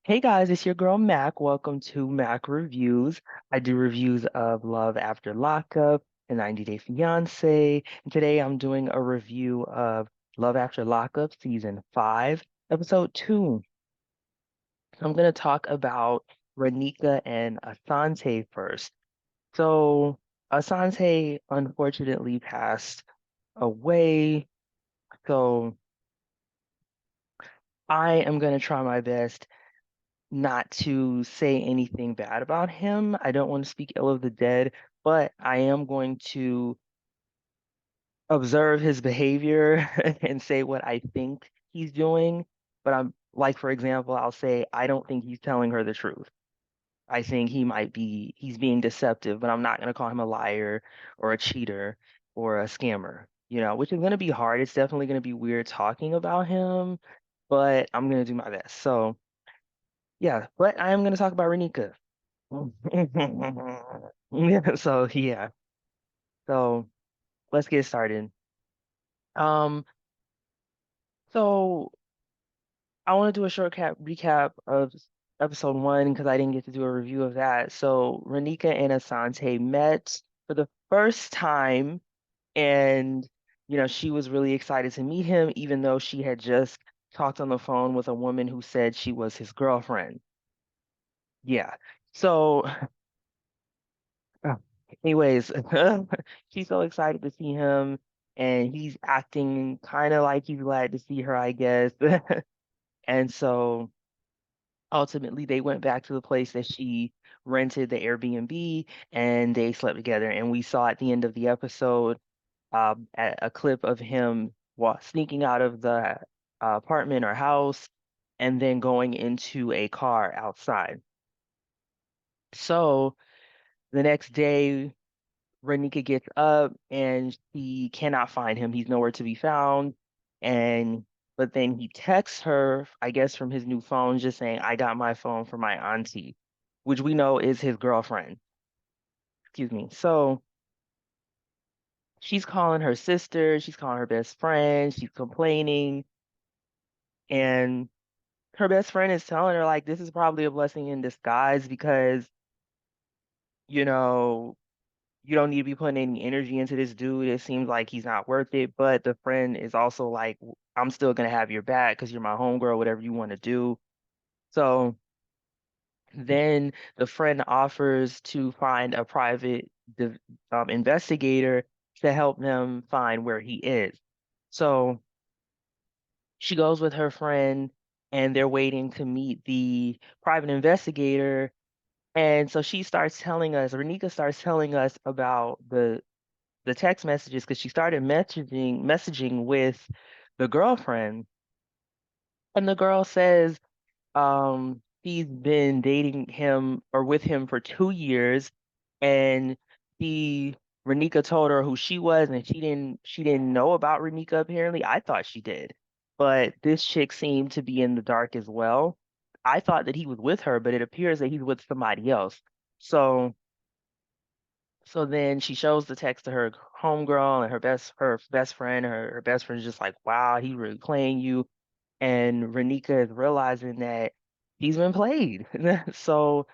Hey guys, it's your girl Mac. Welcome to Mac Reviews. I do reviews of Love After Lockup and 90 Day Fiancé. And today I'm doing a review of Love After Lockup Season 5, Episode 2. I'm going to talk about Renika and Asante first. So, Asante unfortunately passed away. So, I am going to try my best not to say anything bad about him. I don't want to speak ill of the dead, but I am going to observe his behavior and say what I think he's doing. But I'm like, for example, I'll say, I don't think he's telling her the truth. I think he's being deceptive, but I'm not going to call him a liar or a cheater or a scammer, which is going to be hard. It's definitely going to be weird talking about him, but I'm going to do my best. So, yeah, but I am going to talk about Renika. Yeah, so yeah. So let's get started. Um, so I want to do a short recap of episode 1 because I didn't get to do a review of that. So Renika and Asante met for the first time, and she was really excited to meet him, even though she had just talked on the phone with a woman who said she was his girlfriend. Yeah. So anyways, she's so excited to see him, and he's acting kind of like he's glad to see her, I guess. And so ultimately, they went back to the place that she rented the Airbnb, and they slept together. And we saw at the end of the episode a clip of him sneaking out of the apartment or house, and then going into a car outside. So the next day, Renika gets up and she cannot find him. He's nowhere to be found. And but then he texts her, I guess from his new phone, just saying, I got my phone from my auntie, which we know is his girlfriend. Excuse me. So she's calling her sister, she's calling her best friend, she's complaining, and her best friend is telling her, like, this is probably a blessing in disguise because, you know, you don't need to be putting any energy into this dude. It seems like he's not worth it. But the friend is also like, I'm still gonna have your back because you're my homegirl, whatever you want to do. So then the friend offers to find a private investigator to help them find where he is. So she goes with her friend, and they're waiting to meet the private investigator. And so Renika starts telling us about the text messages because she started messaging with the girlfriend, and the girl says she's been dating him or with him for 2 years, and she Renika told her who she was, and she didn't know about Renika apparently. I thought she did, but this chick seemed to be in the dark as well. I thought that he was with her, but it appears that he's with somebody else. So so then she shows the text to her homegirl, and her best friend. Her best friend's just like, wow, he really playing you. And Renika is realizing that he's been played. So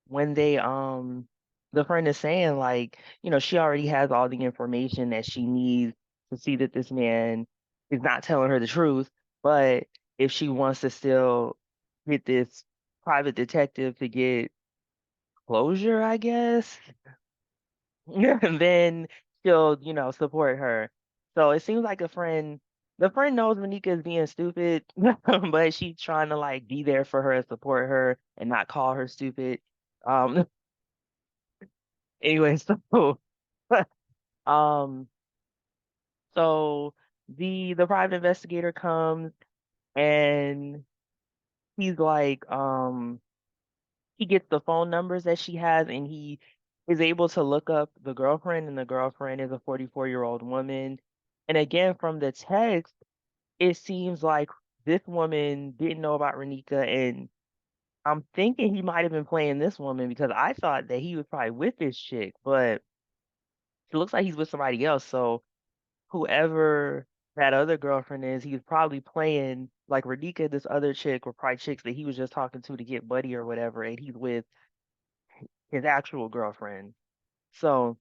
when the friend is saying, like, she already has all the information that she needs to see that this man is not telling her the truth. But if she wants to still get this private detective to get closure, I guess, and then she'll, support her. So it seems like the friend knows Monica is being stupid, but she's trying to like be there for her and support her and not call her stupid. Um, anyway, so, um, so the private investigator comes, and he's like, he gets the phone numbers that she has, and he is able to look up the girlfriend, and the girlfriend is a 44-year-old woman. And again, from the text, it seems like this woman didn't know about Renika, and I'm thinking he might have been playing this woman because I thought that he was probably with this chick, but it looks like he's with somebody else. So whoever that other girlfriend is, he was probably playing like Radika, this other chick, or probably chicks that he was just talking to get buddy or whatever, and he's with his actual girlfriend. So,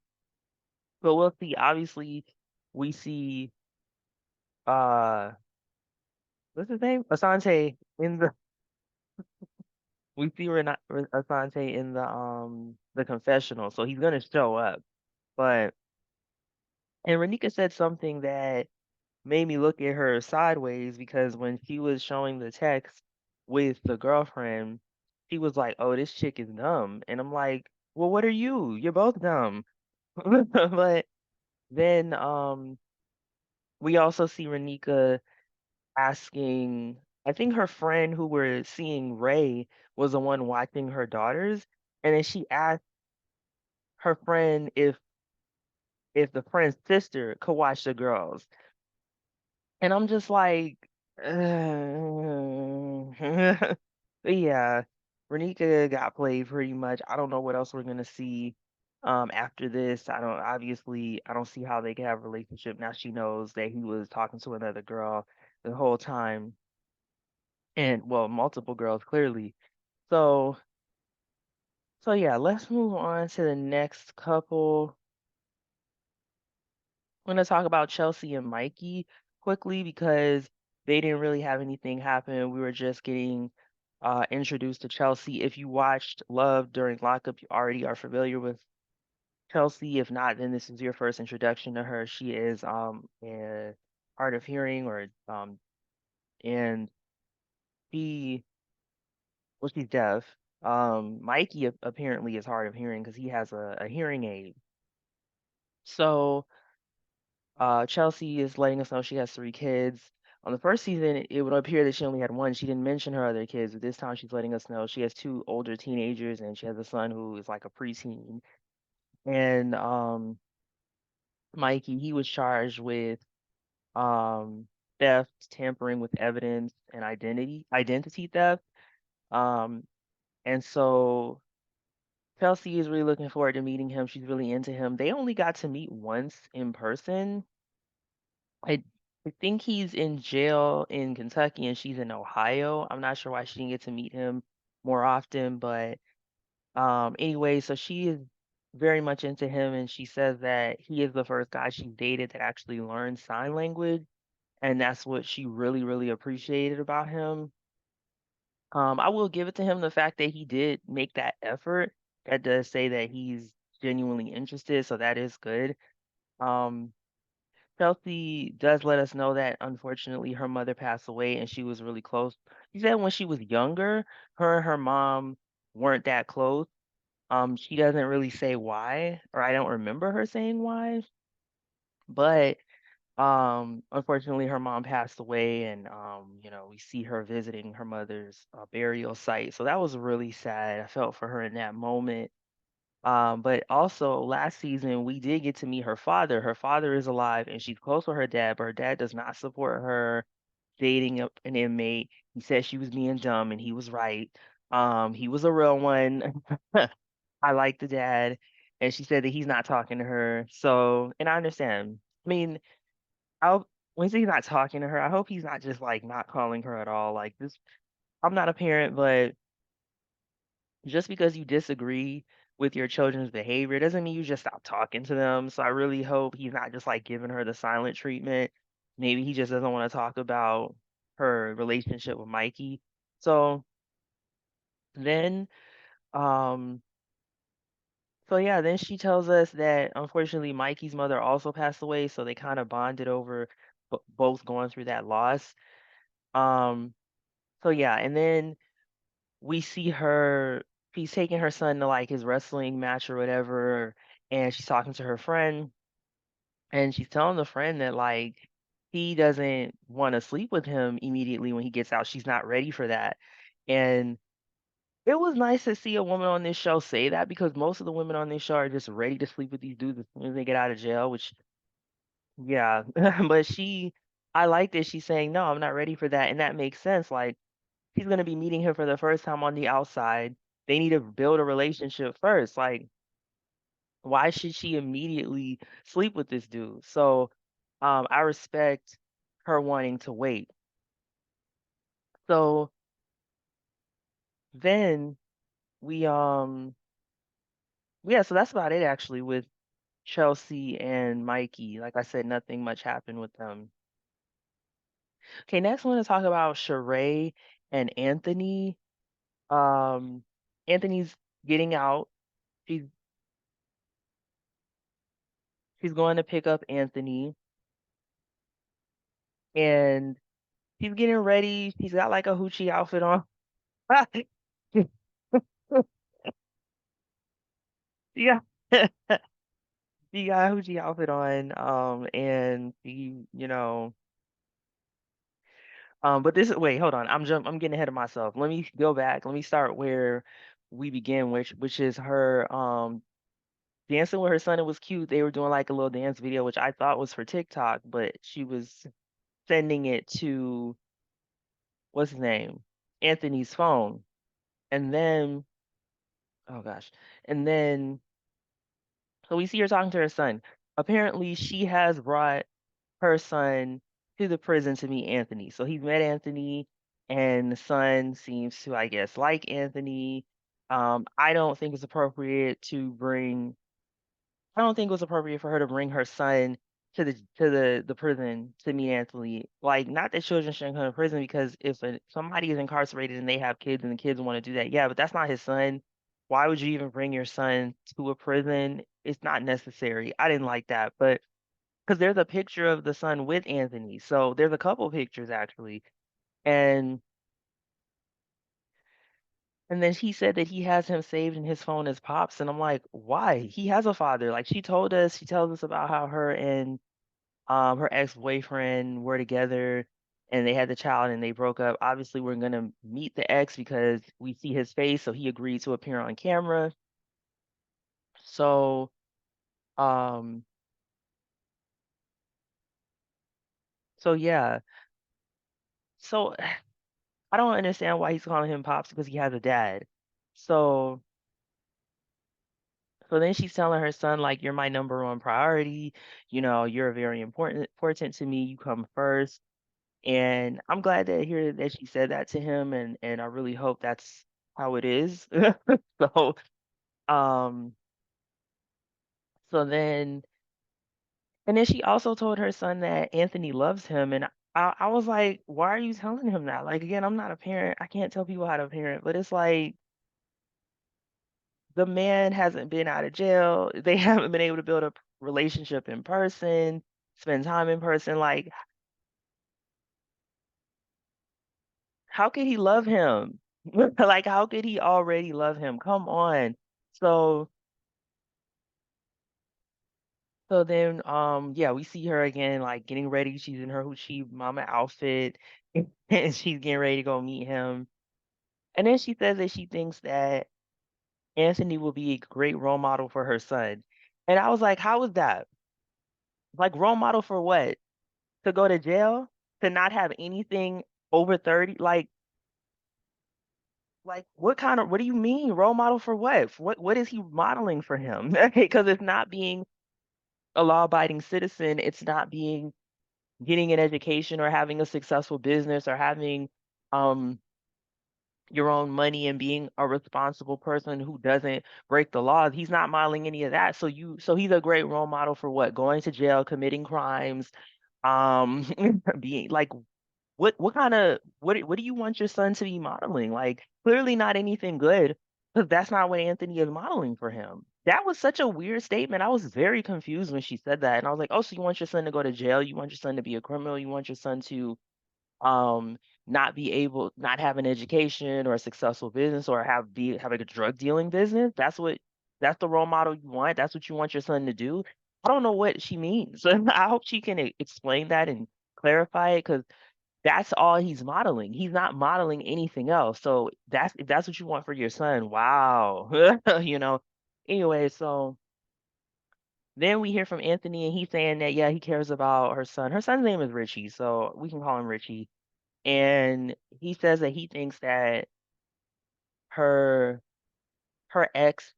but we'll see. Obviously, we see uh what's his name? Asante in the we see Asante in the confessional, so he's gonna show up. But and Renika said something that made me look at her sideways because when she was showing the text with the girlfriend, she was like, "Oh, this chick is dumb," and I'm like, "Well, what are you? You're both dumb." But then we also see Renika asking, I think her friend who we're seeing, Ray, was the one watching her daughters, and then she asked her friend if the friend's sister could watch the girls. And I'm just like, but yeah, Renika got played pretty much. I don't know what else we're gonna see after this. I don't see how they can have a relationship. Now she knows that he was talking to another girl the whole time. And well, multiple girls clearly. So so yeah, let's move on to the next couple. I'm gonna talk about Chelsea and Mikey quickly because they didn't really have anything happen. We were just getting introduced to Chelsea. If you watched Love during Lockup, you already are familiar with Chelsea. If not, then this is your first introduction to her. She is hard of hearing or and she well she's deaf. Mikey apparently is hard of hearing because he has a hearing aid. So Chelsea is letting us know she has 3 kids. On the first season, it would appear that she only had one. She didn't mention her other kids, but this time she's letting us know she has 2 older teenagers and she has a son who is like a preteen. And Mikey, he was charged with um theft, tampering with evidence, and identity theft. Um, and so Chelsea is really looking forward to meeting him. She's really into him. They only got to meet once in person. I I think he's in jail in Kentucky and she's in Ohio. I'm not sure why she didn't get to meet him more often, but anyway, so she is very much into him and she says that he is the first guy she dated that actually learned sign language and that's what she really, really appreciated about him. I will give it to him the fact that he did make that effort. That does say that he's genuinely interested, so that is good. Um, Chelsea does let us know that unfortunately her mother passed away and she was really close. She said when she was younger, her and her mom weren't that close. She doesn't really say why, or I don't remember her saying why, but unfortunately her mom passed away and we see her visiting her mother's burial site. So that was really sad. I felt for her in that moment. But also last season we did get to meet her father. Her father is alive and she's close with her dad, but her dad does not support her dating an inmate. He said she was being dumb and he was right. He was a real one. I like the dad. And she said that he's not talking to her. So, and I understand. I mean, I'll when he's not talking to her, I hope he's not just like not calling her at all. Like this, I'm not a parent, but just because you disagree with your children's behavior doesn't mean you just stop talking to them. So I really hope he's not just like giving her the silent treatment. Maybe he just doesn't want to talk about her relationship with Mikey. So then, um, so yeah, then she tells us that unfortunately Mikey's mother also passed away. So they kind of bonded over both going through that loss. Um, so yeah, and then we see her she's taking her son to like his wrestling match or whatever, and she's talking to her friend, and she's telling the friend that like he doesn't want to sleep with him immediately when he gets out. She's not ready for that. And it was nice to see a woman on this show say that because most of the women on this show are just ready to sleep with these dudes as soon as they get out of jail, which yeah. But I like that she's saying, no, I'm not ready for that. And that makes sense. Like he's gonna be meeting him for the first time on the outside. They need to build a relationship first. Like, why should she immediately sleep with this dude? So, I respect. her wanting to wait. So then we yeah, so that's about it actually with Chelsea and Mikey. Like I said, nothing much happened with them. Okay, next I want to talk about Sheree and Anthony. Um, Anthony's getting out. She's she's going to pick up Anthony, and she's getting ready. She's got like a hoochie outfit on. Yeah. She got a hoochie outfit on. And but this is wait, hold on. I'm getting ahead of myself. Let me go back. Let me start where we begin, which is her dancing with her son. It was cute. They were doing like a little dance video, which I thought was for TikTok, but she was sending it to what's his name? Anthony's phone. And then, oh gosh. And then so we see her talking to her son. Apparently she has brought her son to the prison to meet Anthony. So he's met Anthony, and the son seems to, I guess, like Anthony. I don't think it's appropriate to bring. I don't think it was appropriate for her to bring her son to the prison to meet Anthony. Like, not that children shouldn't come to prison because if somebody is incarcerated and they have kids and the kids want to do that, yeah, but that's not his son. Why would you even bring your son to a prison? It's not necessary. I didn't like that, but because there's a picture of the son with Anthony. So there's a couple pictures actually. And and then he said that he has him saved in his phone as Pops. And I'm like, why? He has a father. Like she tells us about how her and her ex-boyfriend were together and they had the child and they broke up. Obviously, we're gonna meet the ex because we see his face, so he agreed to appear on camera. So um so yeah. So I don't understand why he's calling him Pops because he has a dad. So so then she's telling her son, like, you're my number one priority. You're very important to me. You come first. And I'm glad to hear that she said that to him, and I really hope that's how it is. So, um, so then, and then she also told her son that Anthony loves him, and I was like, why are you telling him that? Like, again, I'm not a parent. I can't tell people how to parent, but it's like the man hasn't been out of jail. They haven't been able to build a relationship in person, spend time in person. Like, how could he love him? Like, how could he already love him? Come on. So, so then, yeah, we see her again, like getting ready. She's in her hoochie mama outfit, and she's getting ready to go meet him. And then she says that she thinks that Anthony will be a great role model for her son. And I was like, how is that? Like, role model for what? To go to jail? To not have anything over 30? Like what do you mean? Role model for what? What is he modeling for him? Because it's not being a law-abiding citizen, it's not being getting an education or having a successful business or having um your own money and being a responsible person who doesn't break the laws. He's not modeling any of that. So he's a great role model for what? Going to jail, committing crimes, um being like what kind of what do you want your son to be modeling? Like clearly not anything good because that's not what Anthony is modeling for him. That was such a weird statement. I was very confused when she said that. And I was like, "Oh, so you want your son to go to jail? You want your son to be a criminal? You want your son to um not have an education or a successful business or have like a drug dealing business? That's the role model you want? That's what you want your son to do?" I don't know what she means. I hope she can explain that and clarify it because that's all he's modeling. He's not modeling anything else. So that's if that's what you want for your son, wow. You know. Anyway, so then we hear from Anthony and he's saying that yeah, he cares about her son. Her son's name is Richie, so we can call him Richie. And he says that he thinks that her her ex,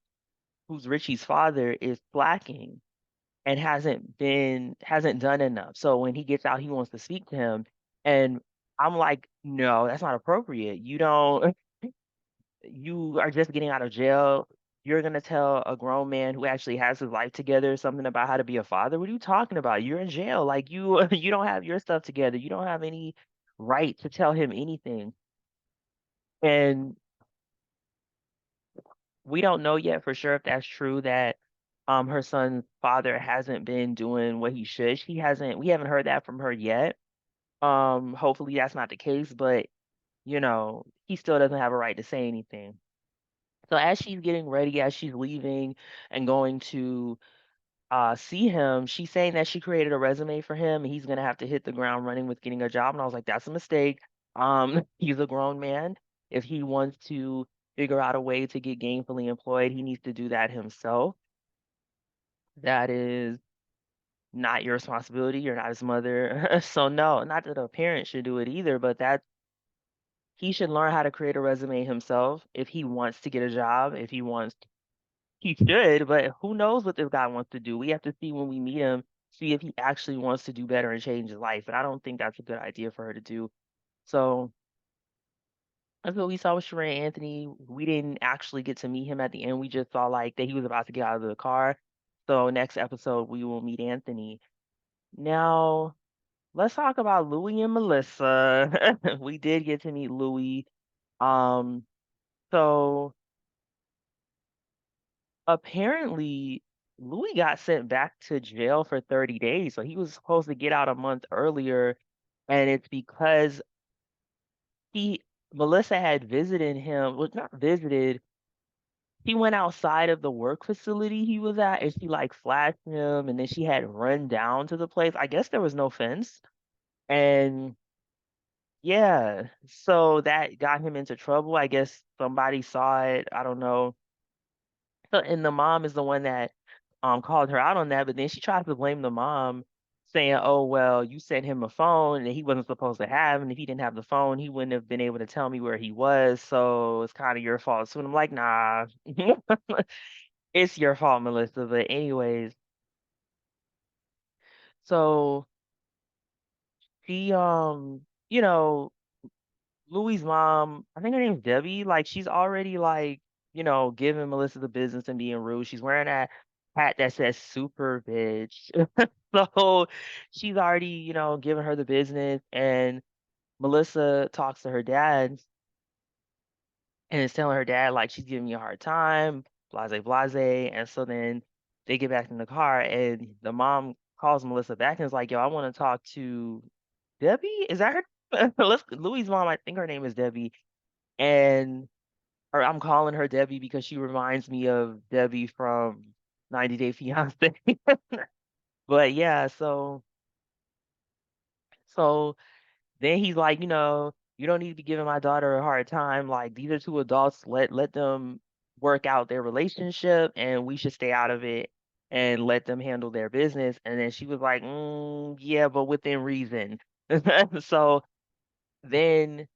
who's Richie's father, is slacking. and hasn't done enough. So when he gets out, he wants to speak to him. And I'm like, no, that's not appropriate. You don't, you are just getting out of jail. You're gonna tell a grown man who actually has his life together something about how to be a father. What are you talking about? You're in jail. Like you you don't have your stuff together. You don't have any right to tell him anything. And we don't know yet for sure if that's true that her son's father hasn't been doing what he should. We haven't heard that from her yet. Hopefully that's not the case, but he still doesn't have a right to say anything. So as she's getting ready, as she's leaving and going to see him, she's saying that she created a resume for him and he's gonna have to hit the ground running with getting a job. And I was like, that's a mistake. He's a grown man. If he wants to figure out a way to get gainfully employed, he needs to do that himself. That is not your responsibility. You're not his mother. So no, not that a parent should do it either, but that he should learn how to create a resume himself if he wants to get a job, if he wants. He should, but who knows what this guy wants to do? We have to see when we meet him, see if he actually wants to do better and change his life. And I don't think that's a good idea for her to do. So that's what we saw with Sheree Anthony. We didn't actually get to meet him at the end. We just saw like that he was about to get out of the car. So next episode we will meet Anthony. Now let's talk about Louis and Melissa. We did get to meet Louis. Um, so apparently, Louis got sent back to jail for 30 days, so he was supposed to get out a month earlier, and it's because he Melissa had visited him, well, not visited, he went outside of the work facility he was at, and she like flashed him, and then she had run down to the place. I guess there was no fence, and yeah, so that got him into trouble. I guess somebody saw it. I don't know. So, and the mom is the one that called her out on that, but then she tries to blame the mom, saying, "Oh well, you sent him a phone and he wasn't supposed to have, and if he didn't have the phone, he wouldn't have been able to tell me where he was. So it's kind of your fault." So I'm like, "Nah, it's your fault, Melissa." But anyways, so she Louis' mom, I think her name's Debbie, like, she's already, like, giving Melissa the business and being rude. She's wearing that hat that says "super bitch." So, she's already, giving her the business, and Melissa talks to her dad and is telling her dad, like, "She's giving me a hard time, blase, blase," and so then they get back in the car, and the mom calls Melissa back and is like, "Yo, I wanna talk to Debbie?" Is that her? Louis' mom, I think her name is Debbie. And or I'm calling her Debbie because she reminds me of Debbie from 90 Day Fiancé. But yeah, so then he's like, you don't need to be giving my daughter a hard time. Like these are two adults. Let them work out their relationship, and we should stay out of it and let them handle their business. And then she was like, yeah, but within reason. So then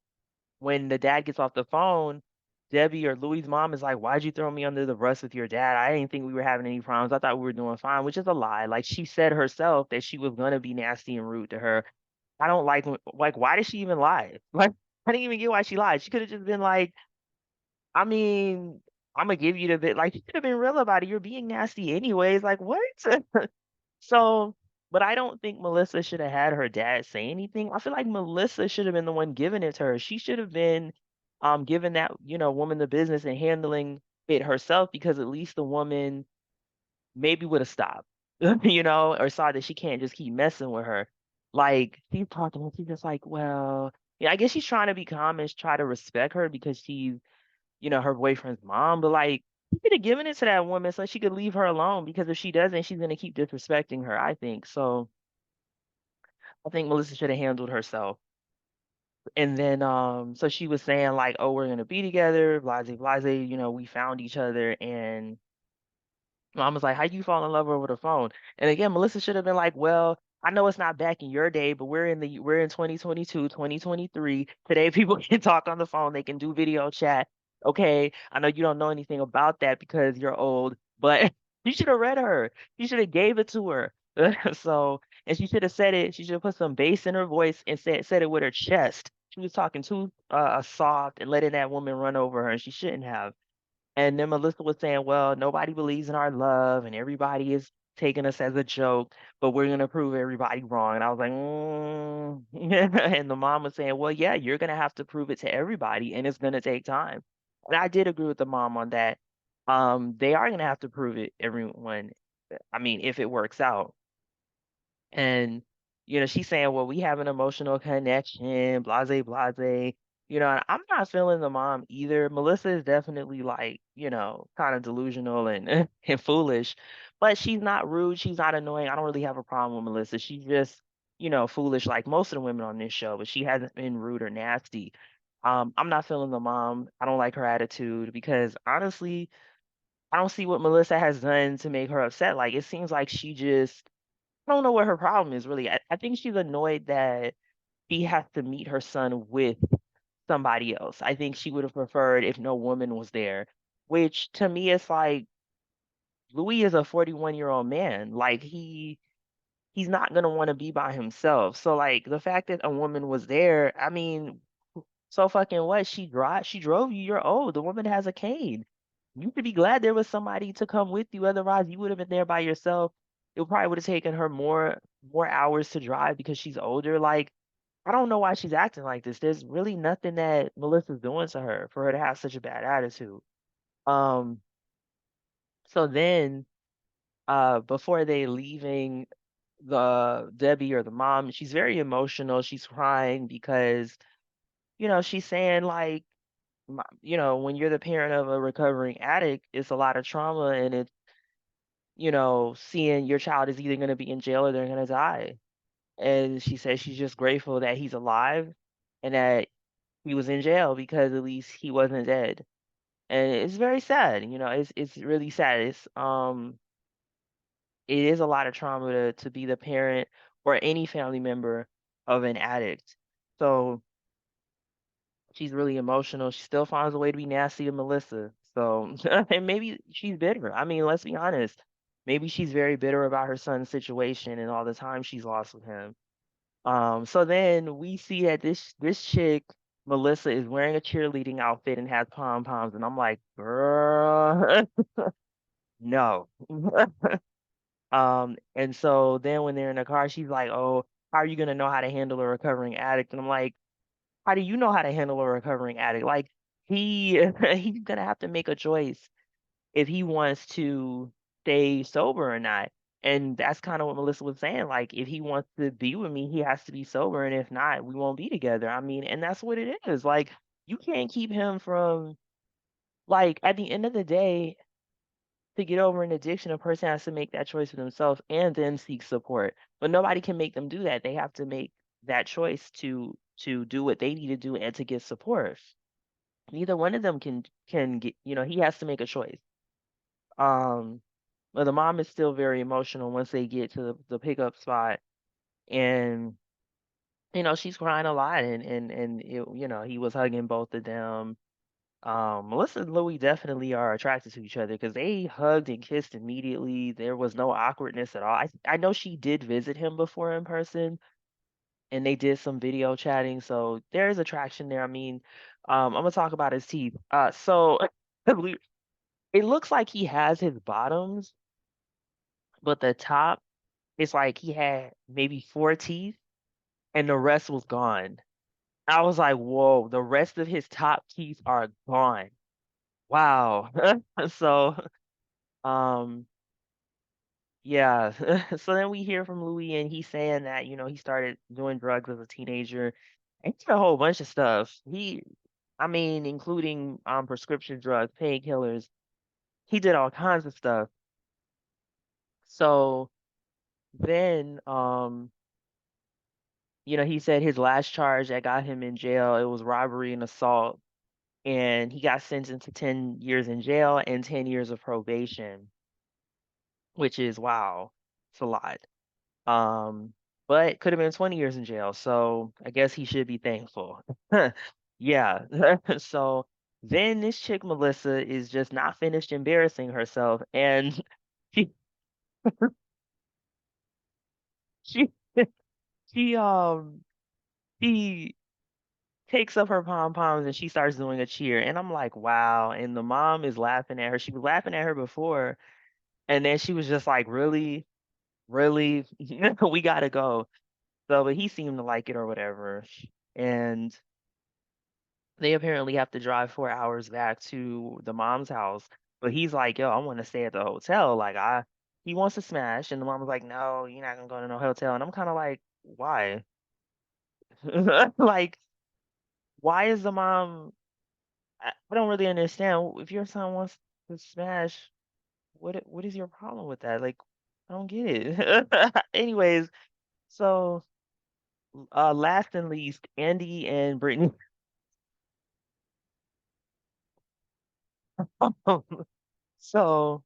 when the dad gets off the phone, Debbie or Louis' mom is like, "Why'd you throw me under the bus with your dad? I didn't think we were having any problems. I thought we were doing fine," which is a lie. Like she said herself that she was gonna be nasty and rude to her. I don't like why did she even lie? Like I didn't even get why she lied. She could have just been like, I mean, I'm gonna give you the bit. Like she could have been real about it. You're being nasty anyways. Like what? So, but I don't think Melissa should have had her dad say anything. I feel like Melissa should have been the one giving it to her. She should have been giving that, woman the business and handling it herself because at least the woman maybe would have stopped, or saw that she can't just keep messing with her. Like she's talking and she's just like, well, yeah, I guess she's trying to be calm and try to respect her because she's her boyfriend's mom, but like he could have given it to that woman so she could leave her alone because if she doesn't, she's gonna keep disrespecting her, I think. So I think Melissa should have handled herself. And then so she was saying like, oh, we're gonna be together, blase blase, we found each other and mom was like, how you fall in love over the phone? And again, Melissa should have been like, well, I know it's not back in your day, but we're in 2022, 2023. Today people can talk on the phone, they can do video chat. Okay, I know you don't know anything about that because you're old, but You should have read her. You should have gave it to her. So, and she should have said it. She should have put some bass in her voice and said it with her chest. She was talking too soft and letting that woman run over her, and she shouldn't have. And then Melissa was saying, well, nobody believes in our love and everybody is taking us as a joke, but we're going to prove everybody wrong. And I was like, and the mom was saying, well, yeah, you're going to have to prove it to everybody and it's going to take time. And I did agree with the mom on that. They are going to have to prove it, everyone. I mean, if it works out. And, she's saying, well, we have an emotional connection, blase, blase. And I'm not feeling the mom either. Melissa is definitely like, kind of delusional and and foolish, but she's not rude. She's not annoying. I don't really have a problem with Melissa. She's just, foolish like most of the women on this show, but she hasn't been rude or nasty. I'm not feeling the mom. I don't like her attitude because honestly, I don't see what Melissa has done to make her upset. Like it seems like she just I don't know what her problem is really. I think she's annoyed that she has to meet her son with somebody else. I think she would have preferred if no woman was there, which to me is like Louis is a 41-year-old man. Like he's not gonna want to be by himself. So like the fact that a woman was there, I mean, so fucking what? She drove you. You're old. The woman has a cane. You should be glad there was somebody to come with you. Otherwise, you would have been there by yourself. It probably would have taken her more hours to drive because she's older. Like, I don't know why she's acting like this. There's really nothing that Melissa's doing to her for her to have such a bad attitude. Um, so then before they leaving the Debbie or the mom, she's very emotional. She's crying because, she's saying like when you're the parent of a recovering addict, it's a lot of trauma and it's, seeing your child is either going to be in jail or they're going to die. And she says she's just grateful that he's alive and that he was in jail because at least he wasn't dead. And it's very sad, it's really sad. It is a lot of trauma to be the parent or any family member of an addict. So she's really emotional. She still finds a way to be nasty to Melissa. So, and maybe she's bitter. I mean, let's be honest. Maybe she's very bitter about her son's situation and all the time she's lost with him. So then we see that this chick, Melissa, is wearing a cheerleading outfit and has pom poms, and I'm like, girl, no. And so then when they're in the car, she's like, oh, how are you gonna know how to handle a recovering addict? And I'm like, how do you know how to handle a recovering addict? Like he he's gonna have to make a choice if he wants to stay sober or not. And that's kind of what Melissa was saying. Like if he wants to be with me, he has to be sober, and if not, we won't be together. I mean, and that's what it is. Like you can't keep him from like at the end of the day, to get over an addiction, a person has to make that choice for themselves and then seek support. But nobody can make them do that. They have to make that choice to do what they need to do and to get support. Neither one of them can get, he has to make a choice. Um, but the mom is still very emotional once they get to the pickup spot, and she's crying a lot, and he was hugging both of them. Melissa and Louis definitely are attracted to each other because they hugged and kissed immediately. There was no awkwardness at all. I know she did visit him before in person, and they did some video chatting, so there is attraction there. I mean, I'm gonna talk about his teeth. So it looks like he has his bottoms, but the top it's like he had maybe 4 teeth, and the rest was gone. I was like, whoa, the rest of his top teeth are gone. Wow. So Um, yeah. So then we hear from Louis and he's saying that, he started doing drugs as a teenager. And he did a whole bunch of stuff. I mean, including prescription drugs, painkillers. He did all kinds of stuff. So then he said his last charge that got him in jail, it was robbery and assault. And he got sentenced to 10 years in jail and 10 years of probation, which is wow. It's a lot. Um, but could have been 20 years in jail, so I guess he should be thankful. Yeah. So then this chick Melissa is just not finished embarrassing herself, and She she she she takes up her pom poms and she starts doing a cheer, and I'm like, wow. And the mom is laughing at her. She was laughing at her before, and then she was just like, really, really, we gotta go. So, but he seemed to like it or whatever, and they apparently have to drive 4 hours back to the mom's house. But he's like, yo, I want to stay at the hotel. He wants to smash, and the mom was like, no, you're not gonna go to no hotel. And I'm kind of like, why? Like, why is the mom? I don't really understand. If your son wants to smash, what is your problem with that? Like, I don't get it. Anyways, so last and least, Andy and Brittany. So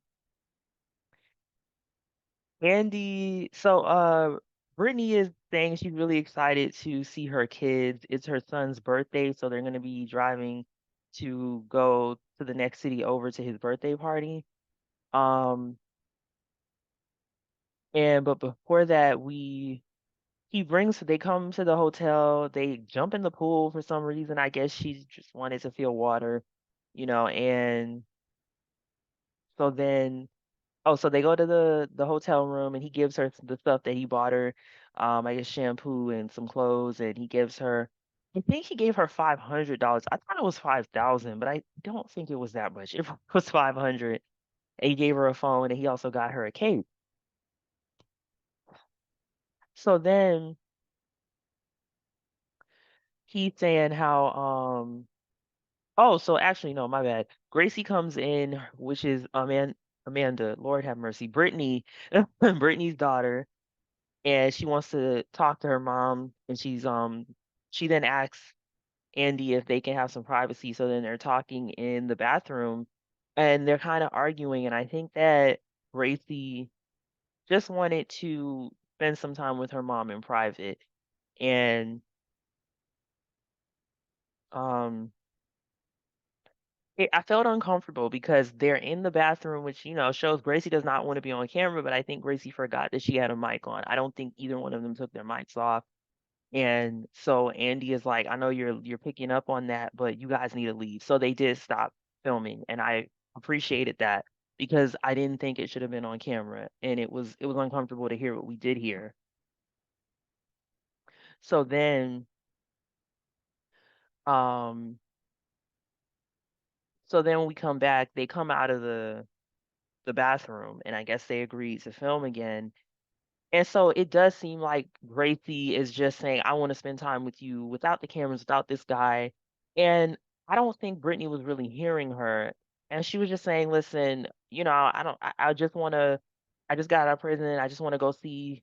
Brittany is saying she's really excited to see her kids. It's her son's birthday, so they're gonna be driving to go to the next city over to his birthday party. Um, and but before that, they come to the hotel, they jump in the pool for some reason. I guess she just wanted to feel water, and so then so they go to the hotel room and he gives her the stuff that he bought her, I guess shampoo and some clothes, and he gives her I think he gave her $500. I thought it was 5,000, but I don't think it was that much. It was 500. And he gave her a phone and he also got her a cake. So then he's saying how oh, so actually no, my bad. Gracie comes in, which is Amanda, Lord have mercy, Brittany, Brittany's daughter, and she wants to talk to her mom, and she then asks Andy if they can have some privacy. So then they're talking in the bathroom, and they're kind of arguing, and I think that Gracie just wanted to spend some time with her mom in private, and um I felt uncomfortable because they're in the bathroom, which, shows Gracie does not want to be on camera, but I think Gracie forgot that she had a mic on. I don't think either one of them took their mics off. And so Andy is like, I know you're picking up on that, but you guys need to leave. So they did stop filming, and I appreciated that because I didn't think it should have been on camera, and it was uncomfortable to hear what we did hear. So then um when we come back, they come out of the bathroom, and I guess they agreed to film again. And so it does seem like Gracie is just saying, I want to spend time with you without the cameras, without this guy. And I don't think Brittany was really hearing her. And she was just saying, listen, I don't, I just want to, I just got out of prison. I just want to go see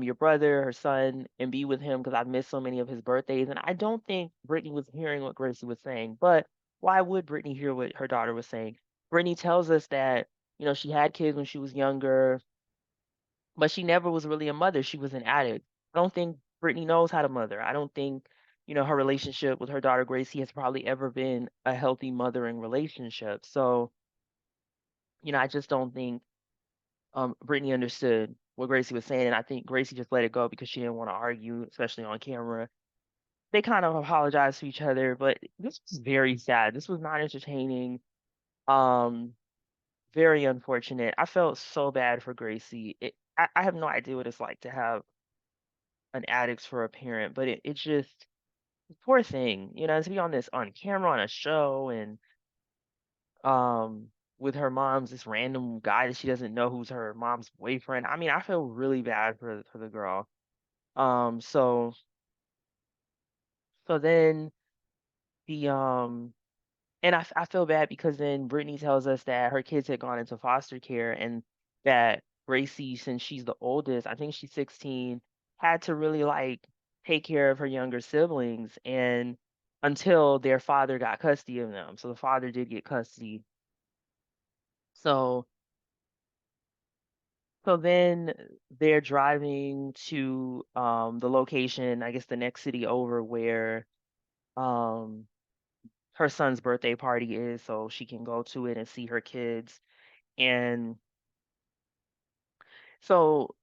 your brother, her son, and be with him because I've missed so many of his birthdays. And I don't think Brittany was hearing what Gracie was saying. But why would Brittany hear what her daughter was saying? Brittany tells us that, she had kids when she was younger, but she never was really a mother. She was an addict. I don't think Brittany knows how to mother. I don't think, her relationship with her daughter Gracie has probably ever been a healthy mothering relationship. So, I just don't think Brittany understood what Gracie was saying. And I think Gracie just let it go because she didn't want to argue, especially on camera. They kind of apologized to each other, but this was very sad. This was not entertaining. Um, Very unfortunate. I felt so bad for Gracie. I have no idea what it's like to have an addict for a parent, but it just poor thing, to be on on camera on a show and um with her mom's this random guy that she doesn't know who's her mom's boyfriend. I mean, I feel really bad for the girl. Um so so then the and I feel bad because then Brittany tells us that her kids had gone into foster care and that Gracie, since she's the oldest, I think she's 16, had to really like take care of her younger siblings and until their father got custody of them. So the father did get custody. So then they're driving to the location, I guess the next city over where um her son's birthday party is so she can go to it and see her kids. And So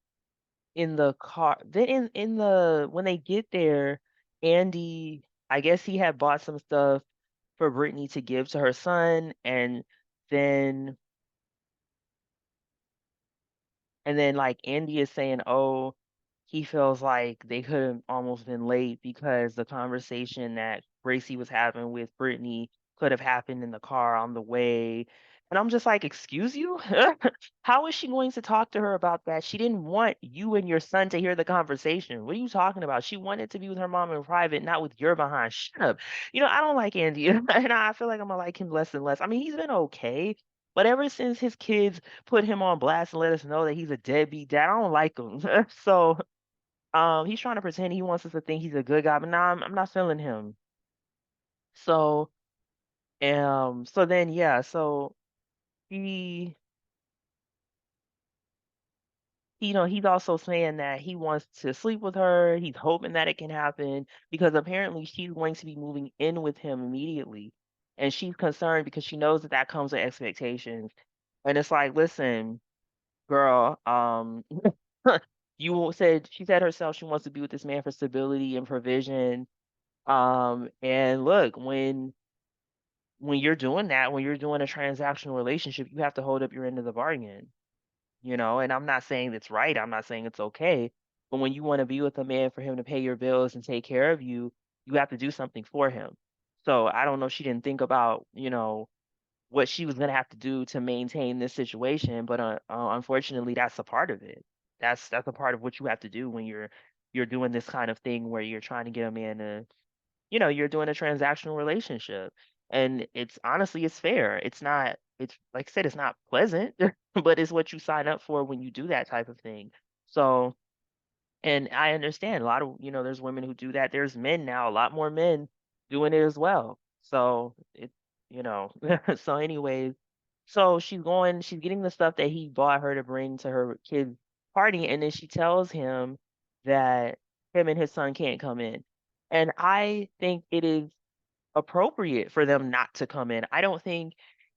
in the car, then in the when they get there, Andy, I guess he had bought some stuff for Brittany to give to her son, then and then like Andy is saying, oh, he feels like they could have almost been late because the conversation that Gracie was having with Brittany could have happened in the car on the way. And I'm just like, excuse you? How is she going to talk to her about that? She didn't want you and your son to hear the conversation. What are you talking about? She wanted to be with her mom in private, not with your behind. Shut up. I don't like Andy, and I feel like I'm gonna like him less and less. I mean, he's been okay, but ever since his kids put him on blast and let us know that he's a deadbeat dad, I don't like him. So he's trying to pretend he wants us to think he's a good guy, but nah, I'm not feeling him. So, so then yeah, so he, he's also saying that he wants to sleep with her. He's hoping that it can happen because apparently she's going to be moving in with him immediately, and she's concerned because she knows that that comes with expectations. And it's like, listen, girl, she said herself she wants to be with this man for stability and provision. And look, when you're doing that, when you're doing a transactional relationship, you have to hold up your end of the bargain, and I'm not saying it's right, I'm not saying it's okay, but when you want to be with a man for him to pay your bills and take care of you, you have to do something for him. So I don't know, she didn't think about, what she was going to have to do to maintain this situation, but unfortunately, that's a part of it. That's a part of what you have to do when you're doing this kind of thing where you're trying to get a man to, you're doing a transactional relationship. And it's honestly, it's fair. It's like I said, it's not pleasant, but it's what you sign up for when you do that type of thing. So, and I understand a lot of, there's women who do that. There's men now, a lot more men doing it as well. So you know, so anyways, so she's getting the stuff that he bought her to bring to her kid's party, and then she tells him that him and his son can't come in. And I think it is appropriate for them not to come in. I don't think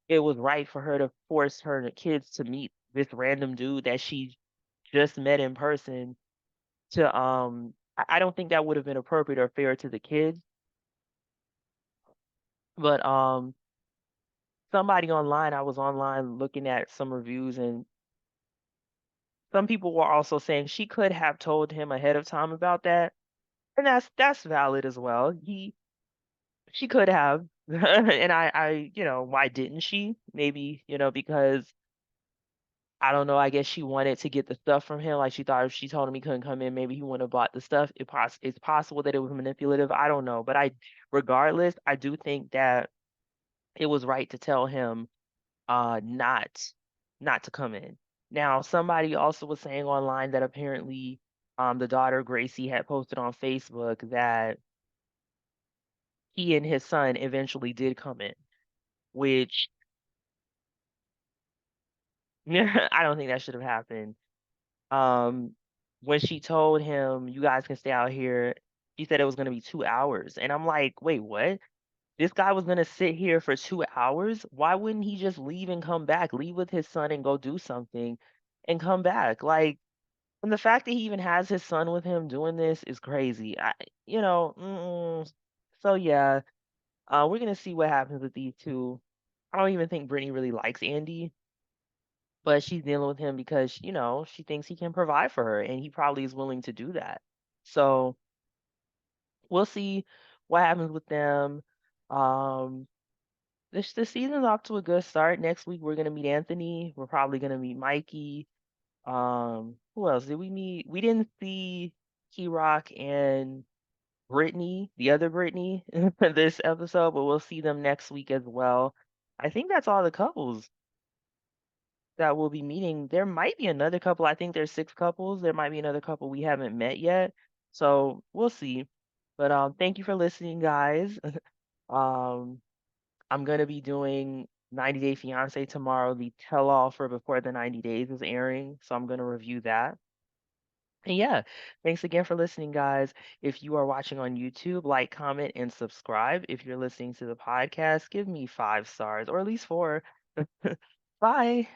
it was right for her to force her kids to meet this random dude that she just met in person to I don't think that would have been appropriate or fair to the kids. But somebody online, I was online looking at some reviews, and some people were also saying she could have told him ahead of time about that. And that's valid as well. She could have. And why didn't she? Maybe, because I don't know, I guess she wanted to get the stuff from him. Like she thought if she told him he couldn't come in, maybe he wouldn't have bought the stuff. It's possible that it was manipulative. I don't know. But regardless, I do think that it was right to tell him not to come in. Now, somebody also was saying online that apparently the daughter Gracie had posted on Facebook that he and his son eventually did come in, which I don't think that should have happened. Um, when she told him, "You guys can stay out here," she said it was gonna be 2 hours, and I'm like, "Wait, what? This guy was gonna sit here for 2 hours? Why wouldn't he just leave and come back? Leave with his son and go do something and come back?" Like, and the fact that he even has his son with him doing this is crazy. So yeah, we're gonna see what happens with these two. I don't even think Brittany really likes Andy, but she's dealing with him because, she thinks he can provide for her, and he probably is willing to do that. So we'll see what happens with them. Um, this season's off to a good start. Next week we're gonna meet Anthony. We're probably gonna meet Mikey. Who else did we meet? We didn't see Key Rock and Brittany, the other Brittany, this episode, but we'll see them next week as well. I think that's all the couples that we'll be meeting. There might be another couple. I think there's 6 couples. There might be another couple we haven't met yet. So we'll see. But thank you for listening, guys. Um, I'm gonna be doing 90 Day Fiance tomorrow, the tell all for before the 90 days is airing. So I'm gonna review that. And yeah, thanks again for listening, guys. If you are watching on YouTube, like, comment, and subscribe. If you're listening to the podcast, give me 5 stars or at least 4. Bye.